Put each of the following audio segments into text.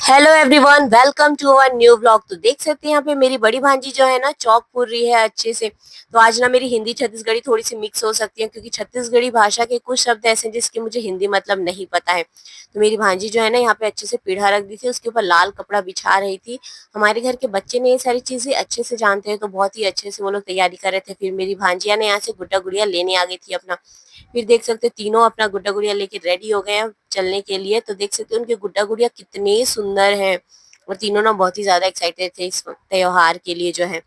Hello everyone, welcome to our new vlog. तो देख सकते हैं यहाँ पे मेरी बड़ी भांजी जो है ना चौक पूर रही है अच्छे से। तो आज ना मेरी हिंदी छत्तीसगढ़ी थोड़ी सी मिक्स हो सकती है क्योंकि छत्तीसगढ़ी भाषा के कुछ शब्द ऐसे हैं जिसके मुझे हिंदी मतलब नहीं पता है। तो मेरी भांजी जो है ना यहाँ पे अच्छे से पीढ़ा रख दी थी, उसके ऊपर लाल कपड़ा बिछा रही थी। हमारे घर के बच्चे ने ये सारी चीजें अच्छे से जानते हैं, तो बहुत ही अच्छे से वो लोग तैयारी कर रहे थे। फिर मेरी भांजिया ने यहाँ से गुड्डा गुड़िया लेने आ गई थी अपना। फिर देख सकते हैं तीनों अपना गुड्डा गुड़िया लेके रेडी हो गए हैं चलने के लिए। तो देख सकते हैं उनके गुड्डा गुड़िया कितने सुंदर हैं और तीनों ना बहुत ही ज्यादा एक्साइटेड थे इस त्योहार के लिए जो है।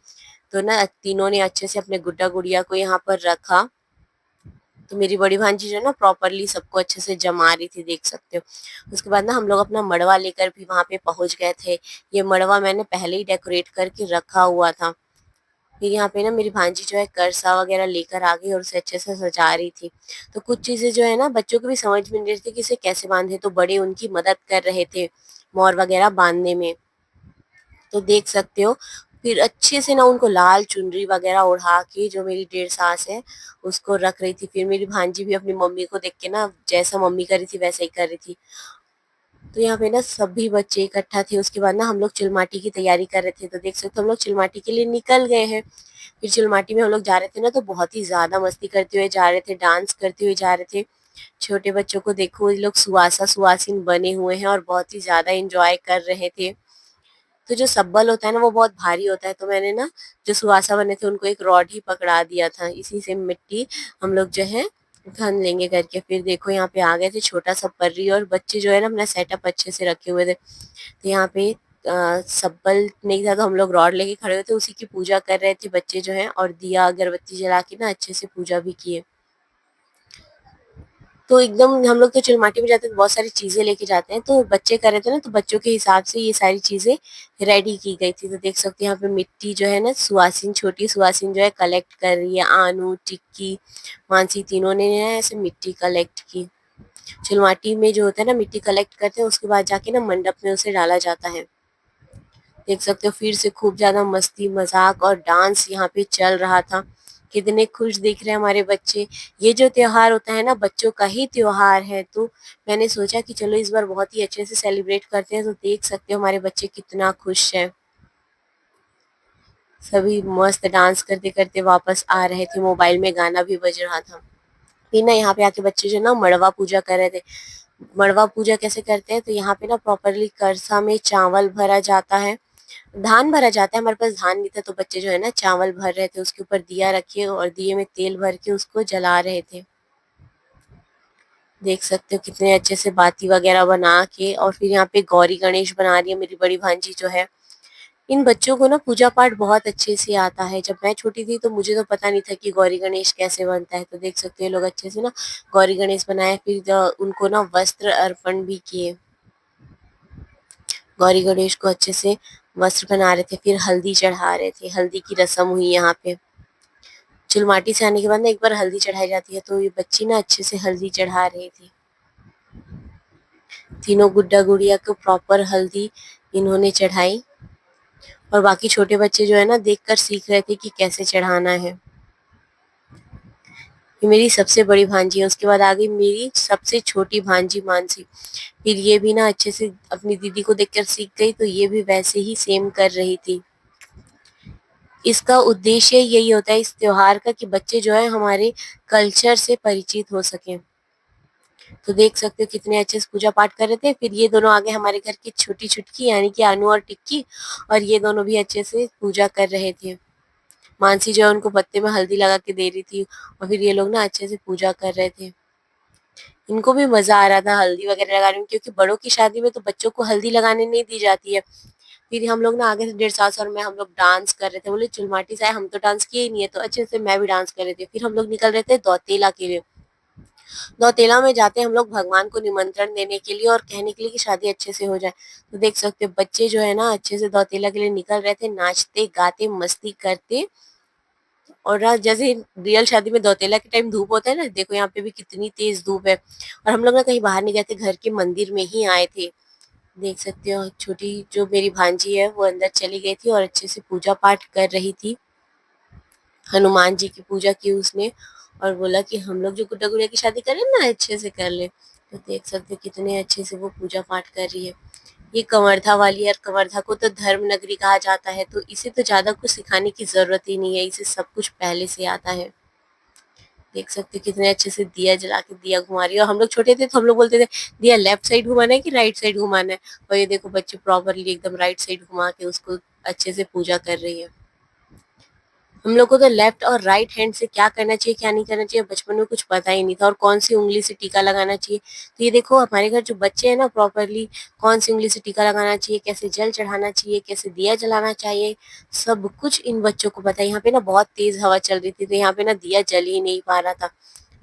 तो ना तीनों ने अच्छे से अपने गुड्डा गुड़िया को यहाँ पर रखा। तो मेरी बड़ी भांजी जो है ना प्रॉपरली सबको अच्छे से जमा रही थी, देख सकते हो। उसके बाद ना हम लोग अपना मड़वा लेकर भी वहां पे पहुंच गए थे। ये मड़वा मैंने पहले ही डेकोरेट करके रखा हुआ था। फिर यहाँ पे ना मेरी भांजी जो है करसा वगैरह लेकर आ गई और उसे अच्छे से सजा रही थी। तो कुछ चीजें जो है ना बच्चों को भी समझ में नहीं रही थी कि इसे कैसे बांधे, तो बड़े उनकी मदद कर रहे थे मोर वगैरह बांधने में। तो देख सकते हो। फिर अच्छे से ना उनको लाल चुनरी वगैरह ओढ़ा के जो मेरी डेढ़ सास है उसको रख रही थी। फिर मेरी भांजी भी अपनी मम्मी को देख के ना जैसा मम्मी कर रही थी वैसा ही कर रही थी। तो यहाँ पे ना सभी बच्चे इकट्ठा थे। उसके बाद ना हम लोग चिलमाटी की तैयारी कर रहे थे। तो देख सकते हो हम लोग चिलमाटी के लिए निकल गए हैं। फिर चिलमाटी में हम लोग जा रहे थे ना, तो बहुत ही ज्यादा मस्ती करते हुए जा रहे थे, डांस करते हुए जा रहे थे। छोटे बच्चों को देखो, ये लोग सुहासा सुहासिन बने हुए हैं और बहुत ही ज्यादा एंजॉय कर रहे थे। तो जो सब्बल होता है ना वो बहुत भारी होता है, तो मैंने ना जो सुहासा बने थे उनको एक रॉड ही पकड़ा दिया था। इसी से मिट्टी हम लोग जो है खन लेंगे करके। फिर देखो यहाँ पे आ गए थे छोटा सा पर्री, और बच्चे जो है ना अपना सेटअप अच्छे से रखे हुए थे। तो यहाँ पे सब्बल नहीं था तो हम लोग रॉड लेके खड़े हुए थे, उसी की पूजा कर रहे थे बच्चे जो हैं, और दिया अगरबत्ती जला के ना अच्छे से पूजा भी किए। तो एकदम हम लोग तो चिलमाटी में जाते हैं तो बहुत सारी चीजें लेके जाते हैं, तो बच्चे कर रहे थे ना तो बच्चों के हिसाब से ये सारी चीजें रेडी की गई थी। तो देख सकते हैं यहाँ पे मिट्टी जो है ना सुहासिन, छोटी सुहासिन जो है कलेक्ट कर रही है। आनू, टिक्की, मानसी तीनों ने ना ऐसे मिट्टी कलेक्ट की। चिलमाटी में जो होता है ना मिट्टी कलेक्ट करते हैं, उसके बाद जाके ना मंडप में उसे डाला जाता है। देख सकते हो फिर से खूब ज्यादा मस्ती मजाक और डांस यहाँ पे चल रहा था। कितने खुश दिख रहे हैं हमारे बच्चे। ये जो त्योहार होता है ना बच्चों का ही त्योहार है, तो मैंने सोचा कि चलो इस बार बहुत ही अच्छे से सेलिब्रेट करते हैं। तो देख सकते हो हमारे बच्चे कितना खुश हैं। सभी मस्त डांस करते करते वापस आ रहे थे, मोबाइल में गाना भी बज रहा था। फिर ना यहाँ पे आके बच्चे जो ना मड़वा पूजा कर रहे थे। मड़वा पूजा कैसे करते हैं, तो यहाँ पे ना प्रॉपरली करसा में चावल भरा जाता है, धान भरा जाता है। हमारे पास धान नहीं था तो बच्चे जो है ना चावल भर रहे थे, उसके ऊपर दिया रखे और दिए में तेल भर के उसको जला रहे थे। देख सकते हो कितने अच्छे से बाती वगैरह बना के। और फिर यहाँ पे गौरी गणेश बना रही है मेरी बड़ी भांजी जो है। इन बच्चों को ना पूजा पाठ बहुत अच्छे से आता है। जब मैं छोटी थी तो मुझे तो पता नहीं था कि गौरी गणेश कैसे बनता है। तो देख सकते हो लोग अच्छे से ना गौरी गणेश बनाए, फिर उनको ना वस्त्र अर्पण भी किए। गौरी गणेश को अच्छे से वस्त्र पहना रहे थे, फिर हल्दी चढ़ा रहे थे। हल्दी की रस्म हुई यहाँ पे। चिलमाटी से आने के बाद ना एक बार हल्दी चढ़ाई जाती है, तो ये बच्ची ना अच्छे से हल्दी चढ़ा रही थी। तीनों गुड्डा गुड़िया को प्रॉपर हल्दी इन्होंने चढ़ाई, और बाकी छोटे बच्चे जो है ना देखकर सीख रहे थे कि कैसे चढ़ाना है। ये मेरी सबसे बड़ी भांजी है, उसके बाद आ गई मेरी सबसे छोटी भांजी मानसी। फिर ये भी ना अच्छे से अपनी दीदी को देखकर सीख गई, तो ये भी वैसे ही सेम कर रही थी। इसका उद्देश्य यही होता है इस त्योहार का कि बच्चे जो है हमारे कल्चर से परिचित हो सके। तो देख सकते हो कितने अच्छे से पूजा पाठ कर रहे थे। फिर ये दोनों आगे हमारे घर की छोटी छुटकी यानी कि अनु और टिक्की, और ये दोनों भी अच्छे से पूजा कर रहे थे। मानसी जो है उनको पत्ते में हल्दी लगा के दे रही थी, और फिर ये लोग ना अच्छे से पूजा कर रहे थे। इनको भी मजा आ रहा था हल्दी वगैरह लगाने में, क्योंकि बड़ों की शादी में तो बच्चों को हल्दी लगाने नहीं दी जाती है। फिर हम लोग ना आगे से डेढ़ सास और मैं हम लोग डांस कर रहे थे। बोले चुलमाटी से आए, हम तो डांस किए ही नहीं है, तो अच्छे से मैं भी डांस कर रहे थे। फिर हम लोग निकल रहे थे दौतेला के लिए। दौतेला में जाते हैं हम लोग भगवान को निमंत्रण देने के लिए और कहने के लिए कि शादी अच्छे से हो जाए। तो देख सकते हो बच्चे जो है ना अच्छे से दौतेला के लिए निकल रहे थे, नाचते गाते मस्ती करते। और जैसे रियल शादी में दौतेला के टाइम धूप होता है ना, देखो यहाँ पे भी कितनी तेज धूप है। और हम लोग ना कहीं बाहर नहीं गए थे, घर के मंदिर में ही आए थे। देख सकते हो छोटी जो मेरी भांजी है वो अंदर चली गई थी और अच्छे से पूजा पाठ कर रही थी। हनुमान जी की पूजा की उसने, और बोला कि हम लोग जो गुड्डा गुड़िया की शादी करें ना अच्छे से कर ले। तो देख सकते हो कितने अच्छे से वो पूजा पाठ कर रही है। ये कवर्धा वाली है और कवर्धा को तो धर्म नगरी कहा जाता है, तो इसे तो ज़्यादा कुछ सिखाने की ज़रूरत ही नहीं है, इसे सब कुछ पहले से आता है। देख सकते हो कितने अच्छे से दिया जला के दिया घुमा रही है और हम लोग छोटे थे तो हम लोग बोलते थे दिया लेफ्ट साइड घुमाना है कि राइट साइड घुमाना है, और ये देखो बच्चे प्रॉपरली एकदम राइट साइड घुमा के उसको अच्छे से पूजा कर रही है। हम लोग को तो लेफ्ट और राइट हैंड से क्या करना चाहिए क्या नहीं करना चाहिए बचपन में कुछ पता ही नहीं था, और कौन सी उंगली से टीका लगाना चाहिए। तो ये देखो हमारे घर जो बच्चे हैं ना प्रॉपरली कौन सी उंगली से टीका लगाना चाहिए, कैसे जल चढ़ाना चाहिए, कैसे दिया जलाना चाहिए, सब कुछ इन बच्चों को पता है। यहाँ पे ना बहुत तेज हवा चल रही थी तो यहाँ पे ना दिया जल ही नहीं पा रहा था,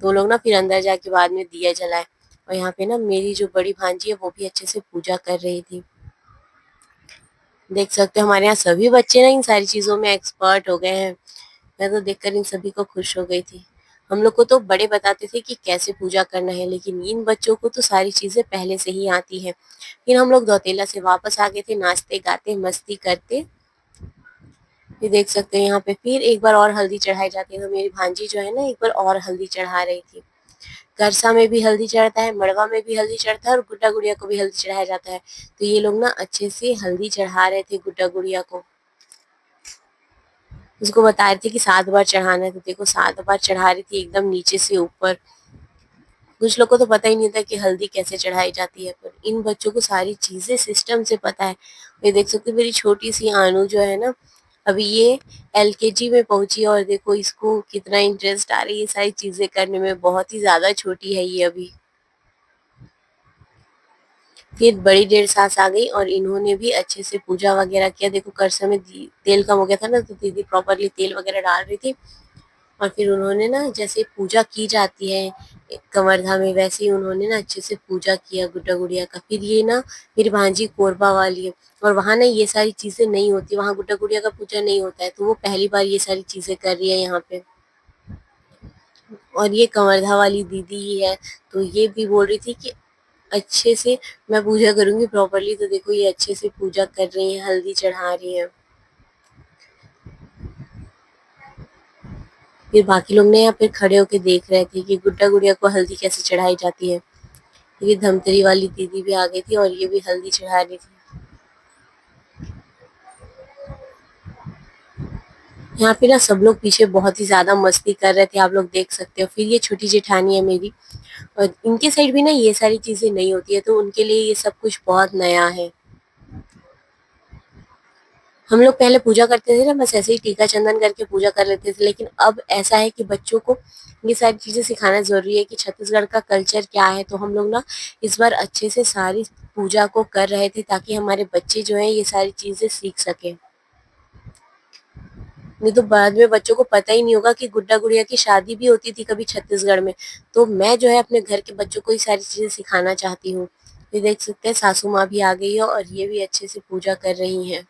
तो लोग ना फिर अंदर जाके बाद में दिया जलाए। और यहाँ पे ना मेरी जो बड़ी भांजी है वो भी अच्छे से पूजा कर रही थी। देख सकते हो हमारे यहाँ सभी बच्चे ना इन सारी चीजों में एक्सपर्ट हो गए हैं। मैं तो देखकर इन सभी को खुश हो गई थी। हम लोग को तो बड़े बताते थे कि कैसे पूजा करना है, लेकिन इन बच्चों को तो सारी चीजें पहले से ही आती है। फिर हम लोग दौतेला से वापस आ गए थे नाचते गाते मस्ती करते। ये देख सकते हैं यहाँ पे फिर एक बार और हल्दी चढ़ाई जाती है, तो मेरी भांजी जो है ना एक बार और हल्दी चढ़ा रही थी। करसा में भी हल्दी चढ़ता है, मड़वा में भी हल्दी चढ़ता है और गुड्डा गुड़िया को भी हल्दी चढ़ाया जाता है। तो ये लोग ना अच्छे से हल्दी चढ़ा रहे थे गुड्डा गुड़िया को। उसको बता रही थी कि 7 बार चढ़ाना है, तो देखो 7 बार चढ़ा रही थी एकदम नीचे से ऊपर। कुछ लोग को तो पता ही नहीं था कि हल्दी कैसे चढ़ाई जाती है, पर इन बच्चों को सारी चीजें सिस्टम से पता है। ये देख सकते हो मेरी छोटी सी आनू जो है ना अभी ये एलकेजी में पहुंची है और देखो इसको कितना इंटरेस्ट आ रही है सारी चीजें करने में, बहुत ही ज्यादा छोटी है ये अभी। फिर बड़ी देर सास आ गई और इन्होंने भी अच्छे से पूजा वगैरह किया। देखो करसा में तेल कम हो गया था ना तो दीदी प्रॉपरली तेल वगैरह डाल रही थी, और फिर उन्होंने ना जैसे पूजा की जाती है कवर्धा में वैसे ही उन्होंने ना अच्छे से पूजा किया गुड्डा गुड़िया का। फिर ये ना मेरी भांजी कोरबा वाली है और वहां ना ये सारी चीजें नहीं होती, वहां गुड्डा गुड़िया का पूजा नहीं होता है, तो वो पहली बार ये सारी चीजें कर रही है यहाँ पे। और ये कवर्धा वाली दीदी ही है, तो ये भी बोल रही थी कि अच्छे से मैं पूजा करूंगी प्रॉपरली, तो देखो ये अच्छे से पूजा कर रही है हल्दी चढ़ा रही है। फिर बाकी लोग ने यहाँ पे खड़े होके देख रहे थे कि गुड्डा गुड़िया को हल्दी कैसे चढ़ाई जाती है। ये धमतरी वाली दीदी भी आ गई थी और ये भी हल्दी चढ़ा रही थी। यहाँ पे ना सब लोग पीछे बहुत ही ज्यादा मस्ती कर रहे थे, आप लोग देख सकते हो। फिर ये छोटी जेठानी है मेरी और इनके साइड भी ना ये सारी चीजें नहीं होती है, तो उनके लिए ये सब कुछ बहुत नया है। हम लोग पहले पूजा करते थे ना बस ऐसे ही टीका चंदन करके पूजा कर लेते थे, लेकिन अब ऐसा है कि बच्चों को ये सारी चीजें सिखाना जरूरी है कि छत्तीसगढ़ का कल्चर क्या है। तो हम लोग ना इस बार अच्छे से सारी पूजा को कर रहे थे ताकि हमारे बच्चे जो हैं ये सारी चीजें सीख सके। नहीं तो बाद में बच्चों को पता ही नहीं होगा कि गुड्डा गुड़िया की शादी भी होती थी कभी छत्तीसगढ़ में। तो मैं जो है अपने घर के बच्चों को ये सारी चीजें सिखाना चाहती हूँ। ये देख सकते हैं सासू माँ भी आ गई है और ये भी अच्छे से पूजा कर रही हैं।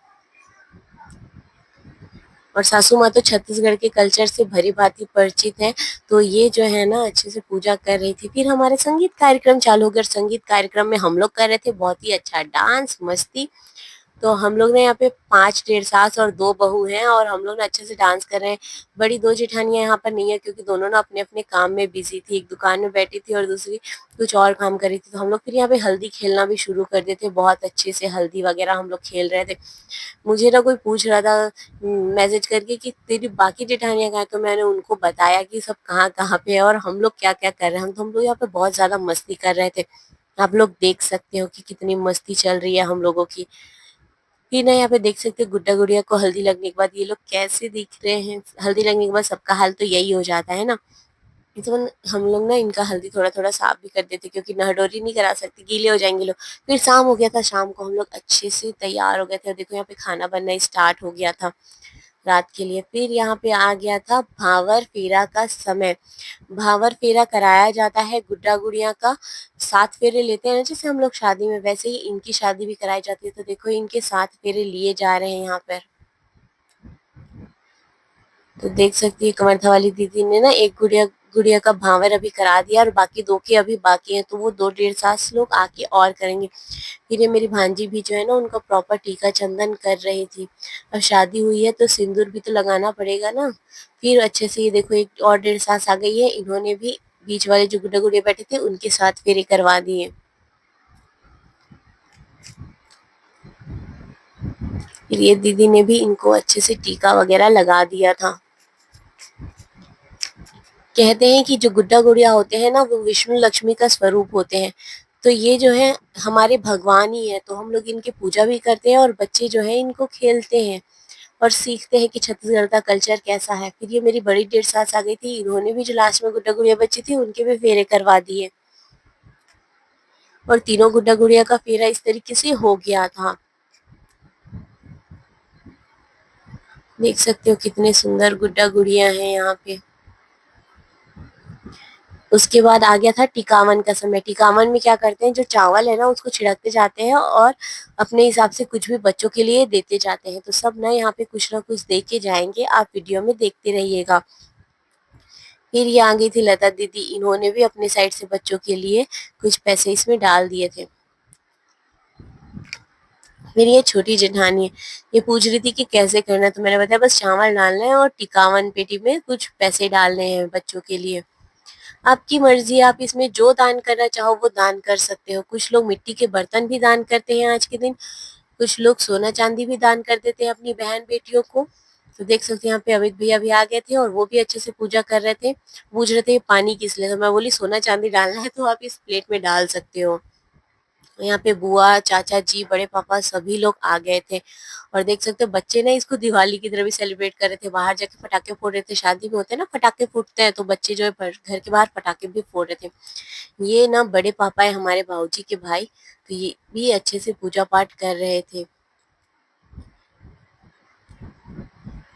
और सासू माँ तो छत्तीसगढ़ के कल्चर से भली भांति परिचित है, तो ये जो है ना अच्छे से पूजा कर रही थी। फिर हमारे संगीत कार्यक्रम चालू हो गया। संगीत कार्यक्रम में हम लोग कर रहे थे बहुत ही अच्छा डांस मस्ती। तो हम लोग ने यहाँ पे 5 डेढ़ सास और 2 बहू हैं और हम लोग ना अच्छे से डांस कर रहे हैं। बड़ी 2 जेठानियाँ यहाँ पर नहीं है क्योंकि दोनों ना अपने-अपने काम में बिज़ी थी। एक दुकान में बैठी थी और दूसरी कुछ और काम कर रही थी। तो हम लोग फिर यहाँ पे हल्दी खेलना भी शुरू कर दिए थे। बहुत अच्छे से हल्दी वगैरह हम लोग खेल रहे थे। मुझे ना कोई पूछ रहा था मैसेज करके कि तेरी बाकी जेठानियाँ कहाँ हैं? तो मैंने उनको बताया कि सब कहाँ-कहाँ पे है और हम लोग क्या-क्या कर रहे हैं। हम लोग यहाँ पे बहुत ज़्यादा मस्ती कर रहे थे। आप लोग देख सकते हो कि कितनी मस्ती चल रही है हम लोगों की। फिर ना यहाँ पे देख सकते हो गुड्डा गुड़िया को हल्दी लगने के बाद ये लोग कैसे दिख रहे हैं। हल्दी लगने के बाद सबका हाल तो यही हो जाता है ना। तो हम लोग ना इनका हल्दी थोड़ा थोड़ा साफ भी कर देते क्योंकि नहडोरी नहीं करा सकते, गीले हो जाएंगे लोग। फिर शाम हो गया था, शाम को हम लोग अच्छे से तैयार हो गए थे और देखो यहाँ पे खाना बनना स्टार्ट हो गया था रात के लिए। फिर यहाँ पे आ गया था भावर फेरा का समय। भावर फेरा कराया जाता है गुड्डा गुड़िया का। 7 फेरे लेते हैं ना जैसे हम लोग शादी में, वैसे ही इनकी शादी भी कराई जाती है। तो देखो इनके 7 फेरे लिए जा रहे हैं यहाँ पर। तो देख सकती है कमरथा वाली दीदी ने ना एक गुड़िया गुड़िया का भावर अभी करा दिया और बाकी 2 के अभी बाकी हैं, तो वो 2 डेढ़ सास लोग आके और करेंगे। फिर ये मेरी भांजी भी जो है ना उनका प्रॉपर टीका चंदन कर रही थी। अब शादी हुई है तो सिंदूर भी तो लगाना पड़ेगा ना। फिर अच्छे से ये देखो एक और डेढ़ सास आ गई है, इन्होंने भी बीच वाले जो गुड्डा गुड़िया बैठे थे उनके साथ फेरे करवा दिए। फिर ये दीदी ने भी इनको अच्छे से टीका वगैरह लगा दिया था। कहते हैं कि जो गुड्डा गुड़िया होते हैं ना वो विष्णु लक्ष्मी का स्वरूप होते हैं। तो ये जो है हमारे भगवान ही है, तो हम लोग इनकी पूजा भी करते हैं और बच्चे जो है इनको खेलते हैं और सीखते हैं कि छत्तीसगढ़ का कल्चर कैसा है। फिर ये मेरी बड़ी डेढ़ सास आ गई थी, इन्होंने भी जो लास्ट में गुड्डा गुड़िया बच्ची थी उनके भी फेरे करवा दिए और तीनों गुड्डा गुड़िया का फेरा इस तरीके से हो गया था। देख सकते हो कितने सुंदर गुड्डा गुड़िया हैं यहाँ पे। उसके बाद आ गया था टिकावन का समय। टिकावन में क्या करते हैं, जो चावल है ना उसको छिड़कते जाते हैं और अपने हिसाब से कुछ भी बच्चों के लिए देते जाते हैं। तो सब ना यहाँ पे कुछ ना कुछ दे के जाएंगे, आप वीडियो में देखते रहिएगा। फिर ये आ गई थी लता दीदी, इन्होंने भी अपने साइड से बच्चों के लिए कुछ पैसे इसमें डाल दिए थे। फिर ये छोटी जेठानी है, ये पूछ रही थी कि कैसे करना है, तो मैंने बताया बस चावल डालना है और टिकावन पेटी में कुछ पैसे डालने हैं बच्चों के लिए। आपकी मर्जी, आप इसमें जो दान करना चाहो वो दान कर सकते हो। कुछ लोग मिट्टी के बर्तन भी दान करते हैं आज के दिन, कुछ लोग सोना चांदी भी दान कर देते हैं अपनी बहन बेटियों को। तो देख सकते हैं यहाँ पे अमित भैया भी आ गए थे और वो भी अच्छे से पूजा कर रहे थे। पूछ रहे थे पानी किस लिए, तो मैं बोली सोना चांदी डालना है तो आप इस प्लेट में डाल सकते हो। यहाँ पे बुआ चाचा जी बड़े पापा सभी लोग आ गए थे और देख सकते हो बच्चे ना इसको दिवाली की तरह भी सेलिब्रेट कर रहे थे। बाहर जाके पटाखे फोड़ रहे थे, शादी में होते हैं ना पटाखे फूटते हैं, तो बच्चे जो है घर के बाहर पटाखे भी फोड़ रहे थे। ये ना बड़े पापा है हमारे बाबूजी के भाई, तो ये भी अच्छे से पूजा पाठ कर रहे थे।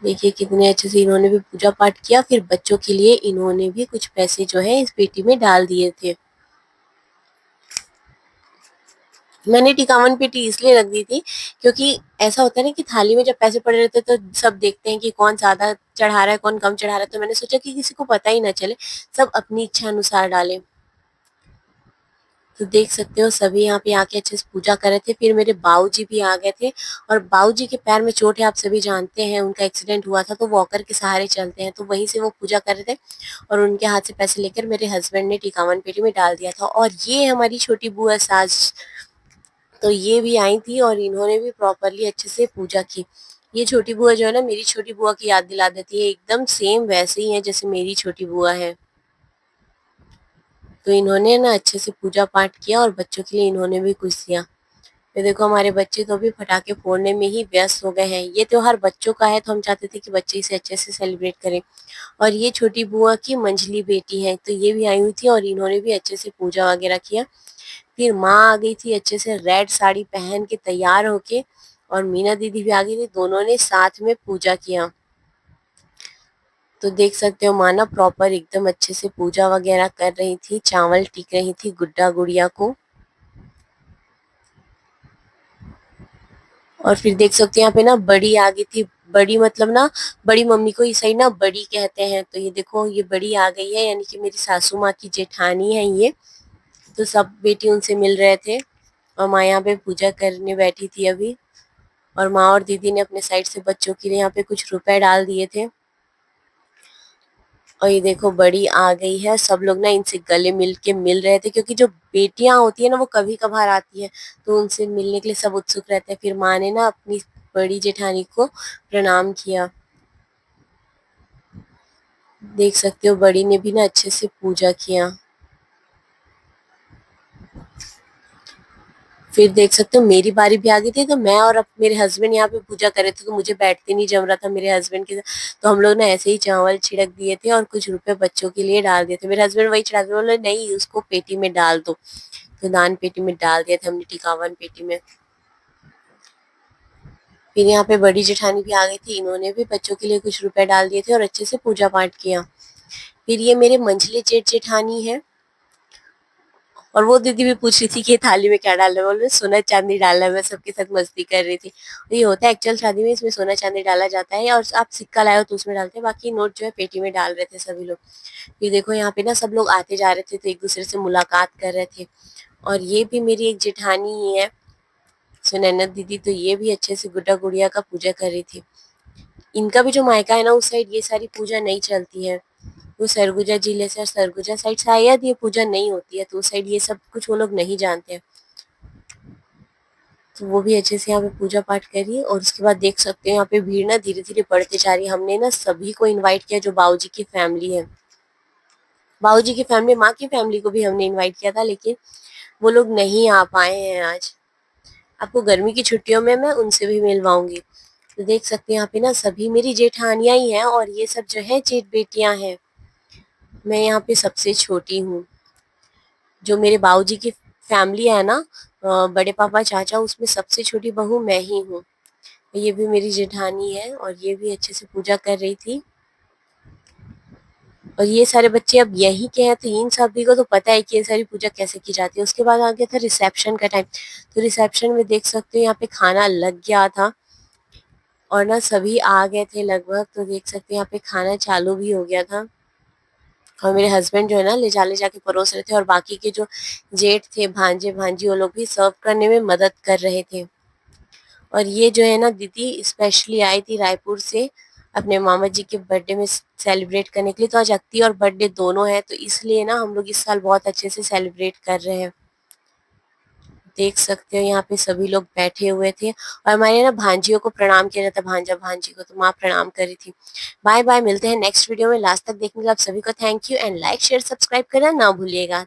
देखिए कितने अच्छे से इन्होंने भी पूजा पाठ किया। फिर बच्चों के लिए इन्होंने भी कुछ पैसे जो है इस पेटी में डाल दिए थे। मैंने टिकावन पेटी इसलिए रख दी थी क्योंकि ऐसा होता है ना कि थाली में जब पैसे पड़े रहते हैं तो सब देखते हैं कि कौन ज्यादा चढ़ा रहा है कौन कम चढ़ा रहा है, तो मैंने सोचा कि किसी को पता ही ना चले, सब अपनी इच्छा अनुसार डालें। तो देख सकते हो सभी यहाँ पे आके अच्छे से पूजा कर रहे थे। फिर मेरे बाऊजी भी आ गए थे और बाऊजी के पैर में चोट है, आप सभी जानते हैं, उनका एक्सीडेंट हुआ था तो वॉकर के सहारे चलते हैं, तो वहीं से वो पूजा कर रहे थे और उनके हाथ से पैसे लेकर मेरे हस्बैंड ने टिकावन पेटी में डाल दिया था। और ये हमारी छोटी बुआ सास, तो ये भी आई थी और इन्होंने भी प्रॉपरली अच्छे से पूजा की। ये छोटी बुआ जो है ना मेरी छोटी बुआ की याद दिला देती है, एकदम सेम वैसे ही है जैसे मेरी छोटी बुआ है। तो इन्होंने ना अच्छे से पूजा पाठ किया और बच्चों के लिए इन्होंने भी कुछ दिया। ये देखो हमारे बच्चे तो अभी पटाखे फोड़ने में ही व्यस्त हो गए हैं। ये त्योहार बच्चों का है तो हम चाहते थे कि बच्चे इसे अच्छे से सेलिब्रेट करें। और ये छोटी बुआ की मंझली बेटी है, तो ये भी आई हुई थी और इन्होंने भी अच्छे से पूजा वगैरह किया। फिर माँ आ गई थी अच्छे से रेड साड़ी पहन के तैयार होके और मीना दीदी भी आ गई थी, दोनों ने साथ में पूजा किया। तो देख सकते हो माँ ना प्रॉपर एकदम अच्छे से पूजा वगैरह कर रही थी, चावल टिक रही थी गुड्डा गुड़िया को। और फिर देख सकते हैं यहाँ पे ना बड़ी आ गई थी, बड़ी मतलब ना बड़ी मम्मी को इस साइड ना बड़ी कहते हैं, तो ये देखो ये बड़ी आ गई है, यानी कि मेरी सासू माँ की जेठानी है ये। तो सब बेटी उनसे मिल रहे थे और माँ यहाँ पे पूजा करने बैठी थी अभी। और माँ और दीदी ने अपने साइड से बच्चों के लिए यहाँ पे कुछ रुपए डाल दिए थे। और ये देखो बड़ी आ गई है, सब लोग ना इनसे गले मिल के मिल रहे थे क्योंकि जो बेटियां होती है ना वो कभी कभार आती है, तो उनसे मिलने के लिए सब उत्सुक रहते हैं। फिर माँ ने ना अपनी बड़ी जेठानी को प्रणाम किया। देख सकते हो बड़ी ने भी ना अच्छे से पूजा किया। फिर देख सकते हो मेरी बारी भी आ गई थी, तो मैं और अब मेरे हस्बैंड यहाँ पे पूजा कर रहे थे, तो मुझे बैठते नहीं जम रहा था मेरे हस्बैंड के साथ, तो हम लोग ना ऐसे ही चावल छिड़क दिए थे और कुछ रुपए बच्चों के लिए डाल दिए थे। मेरे हस्बैंड वही चढ़ा, बोले नहीं उसको पेटी में डाल दो, तो दान पेटी में डाल दिए थे हमने, टिकावन पेटी में। फिर यहाँ पे बड़ी जेठानी भी आ गई थी, इन्होंने भी बच्चों के लिए कुछ रुपए डाल दिए थे और अच्छे से पूजा पाठ किया। फिर ये मेरे मंझले जेठ जेठानी है और वो दीदी भी पूछ रही थी कि थाली में क्या डालना है, बोले सोना चांदी डालना है, मैं सबके साथ मस्ती कर रही थी। तो ये होता है एक्चुअल शादी में, इसमें सोना चांदी डाला जाता है और आप सिक्का लाए हो तो उसमें डालते हैं, बाकी नोट जो है पेटी में डाल रहे थे सभी लोग। फिर देखो यहाँ पे ना सब लोग आते जा रहे थे तो एक दूसरे से मुलाकात कर रहे थे। और ये भी मेरी एक जेठानी ही है सुनैना दीदी, तो ये भी अच्छे से गुड्डा गुड़िया का पूजा कर रही थी। इनका भी जो मायका है ना उस साइड ये सारी पूजा नहीं चलती है, वो सरगुजा जिले से और सरगुजा साइड शायद ये पूजा नहीं होती है, तो उस साइड ये सब कुछ वो लोग नहीं जानते हैं। तो वो भी अच्छे से यहाँ पे पूजा पाठ करी और उसके बाद देख सकते हैं यहाँ पे भीड़ ना धीरे-धीरे बढ़ते जा रही है। हमने ना सभी को इनवाइट किया जो बाऊजी की फैमिली है। बाऊजी की फैमिली, माँ की फैमिली को भी हमने इनवाइट किया था लेकिन वो लोग नहीं आ पाए हैं आज। आपको गर्मी की छुट्टियों में मैं उनसे भी मिलवाऊँगी। तो देख सकते हैं यहाँ पे ना सभी मेरी जेठानियाँ ही हैं और ये सब जो है जेठ बेटियाँ हैं। मैं यहाँ पे सबसे छोटी हूँ। जो मेरे बाऊजी की फैमिली है ना बड़े पापा, चाचा उसमें सबसे छोटी बहू मैं ही हूँ। ये भी मेरी जेठानी है और ये भी अच्छे से पूजा कर रही थी। और ये सारे बच्चे अब यहीं के हैं तो इन सभी को तो पता है कि ये सारी पूजा कैसे की जाती है। उसके बाद आ गया था रिसेप्शन का टाइम। तो रिसेप्शन में देख सकते हो यहाँ पे खाना लग गया था और ना सभी आ गए थे लगभग। तो देख सकते हैं यहाँ पे खाना चालू भी हो गया था और मेरे हस्बैंड जो है ना ले जाके परोस रहे थे और बाकी के जो जेठ थे, भांजे भांजी, वो लोग भी सर्व करने में मदद कर रहे थे। और ये जो है ना दीदी स्पेशली आई थी रायपुर से अपने मामा जी के बर्थडे में सेलिब्रेट करने के लिए। तो आज अक्ति और बर्थडे दोनों है तो इसलिए ना हम लोग इस साल बहुत अच्छे से सेलिब्रेट कर रहे हैं। देख सकते हो यहाँ पे सभी लोग बैठे हुए थे और हमारे ना भांजियों को प्रणाम किया जाता है, भांजा भांजी को, तो माँ प्रणाम करी थी। बाय बाय, मिलते हैं नेक्स्ट वीडियो में। लास्ट तक देखने के लिए आप सभी को thank you and like share subscribe करना ना भूलिएगा।